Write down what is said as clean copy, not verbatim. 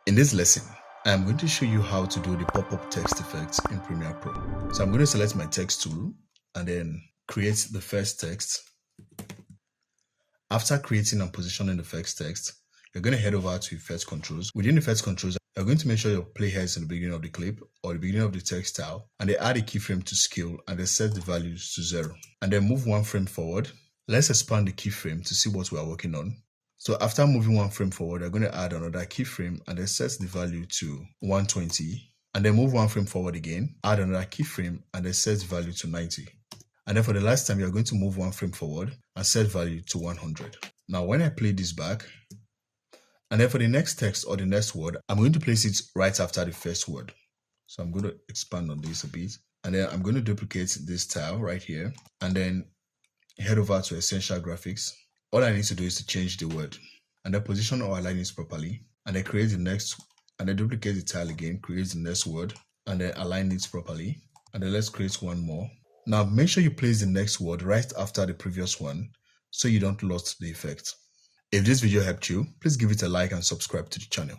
In this lesson, I'm going to show you how to do the pop-up text effects in Premiere Pro. So I'm going to select my text tool and then create the first text. After creating and positioning the first text, you're going to head over to Effect Controls. Within Effect Controls, you're going to make sure your playhead is in the beginning of the clip or the beginning of the text style, and then add a keyframe to scale and then set the values to 0. And then move one frame forward. Let's expand the keyframe to see what we are working on. So after moving one frame forward, I'm going to add another keyframe and then set the value to 120. And then move one frame forward again, add another keyframe and then set the value to 90. And then for the last time, you're going to move one frame forward and set value to 100. Now, when I play this back, and then for the next text or the next word, I'm going to place it right after the first word. So I'm going to expand on this a bit. And then I'm going to duplicate this tile right here and then head over to Essential Graphics. All I need to do is to change the word and then position or align it properly and then create the next and then duplicate the tile again, create the next word and then align it properly. And then let's create one more. Now make sure you place the next word right after the previous one so you don't lose the effect. If this video helped you, please give it a like and subscribe to the channel.